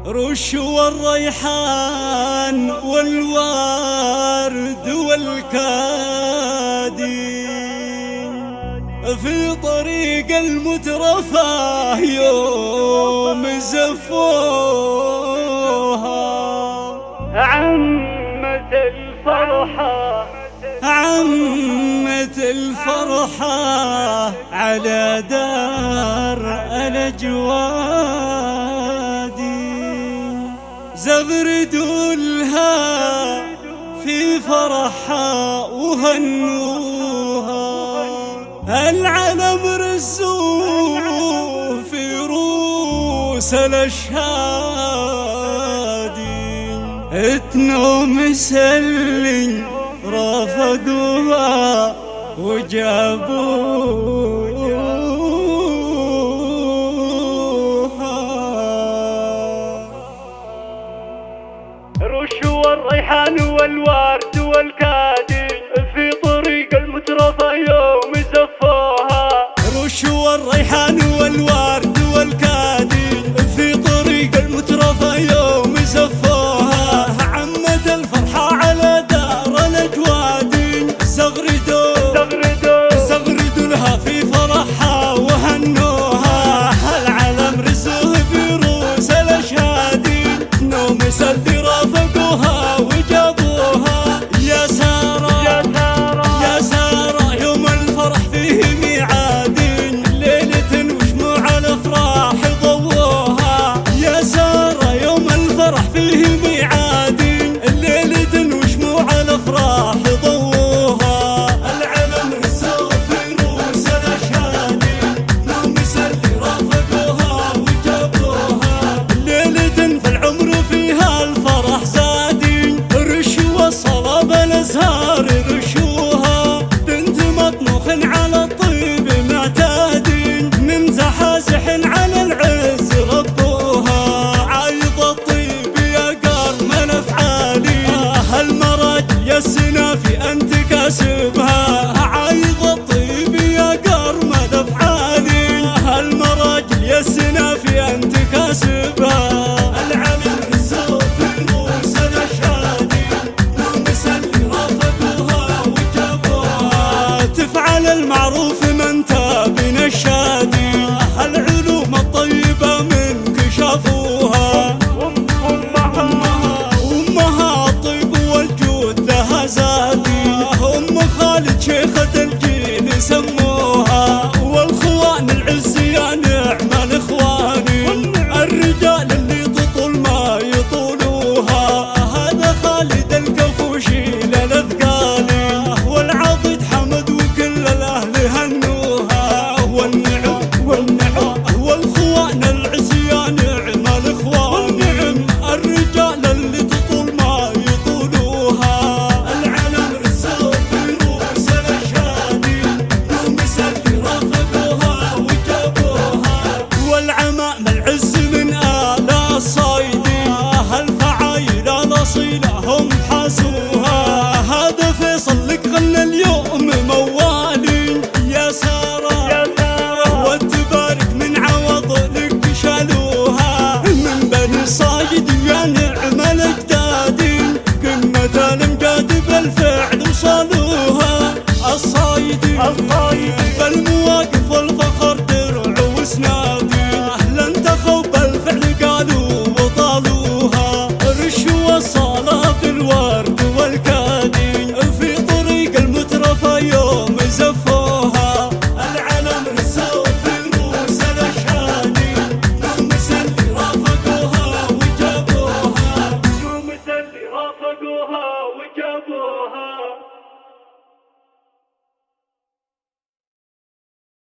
رش والريحان والورد والكادي في طريق المترفه يوم زفوها. عمت الفرحة عمت الفرحة على دار الأجوادي زغردوا لها في فرحها وهنوها. العلم رزوه في روس الأشهادي اتنوم سلي رافقوها وجابوها. رش والريحان والورد والكادي في طريق المترفة يوم زفوها. رش والريحان والورد والكادي في طريق المترفة يوم زفوها. عمت الفرحة على دار الأجوادي زغردوا لها في فرحها وهنوها. العلم رزوه في روس الأشهادي نوم سلي رافقوها وجابوها. يا سارة يا سارة يوم الفرح فيه ميعاد ليلة وشموع الأفراح ضووها. يا سارة يوم الفرح فيه ميعاد ليلة وشموع الأفراح ضووها. العلم رزوه في روس الأشهادي نوم سلي رافقوها وجابوها. ليلة في العمر فيها الفرح زادي رشوا الصلاة بالأزهار رشوها. بنت مطموخ على الطيب معتادين من زحازح على العز ربوها. عايض الطيب يا قرم الافعالي المرج يا السنافي انت كاسبها. عايض الطيب يا قرم الافعالي المرج يا السنافي انت كاسبها. العلم رزوه في روس الأشهادي نوم سلي رافقوها وجابوها. تفعل المعروف من تابن الشادي العلوم الطيبة منك شافوها. أمها الطيب والجود لها زادي أم خالد شيخة الجيل سموها. والخوان العز يا نعم الإخواني الرجال اللي تطول ما يطولوها. هذا خالد الكفوشي للأثقالي والعضد حمد وكل الأهل هنوها. والنعم والخوان العز يا نعم الإخوان الرجال اللي تطول ما يطولوها. العلم رزوه في روس الأشهادي نوم سلي رافقوها وجابوها. والعمام العز من آل الصيدي الفعايل الأصيلة هم حاسوها. هذا فيصل لك غنى اليوم موالي يا سارة وتبارك من عوض لك شالوها. من بني صايد يا نعم الأجدادي قمة الأمجاد بالفعل وصالوها. الصايدي بالمواقف والفخر درع وسنادي لن تخوا بالفعل قالوا وطالوها. رشوا الصلاة بالورد والكادي في طريق المترفة يوم زفوها. العلم رزوه في روس الأشهادي نوم سلي رافقوها وجابوها. نوم سلي رافقوها وجابوها.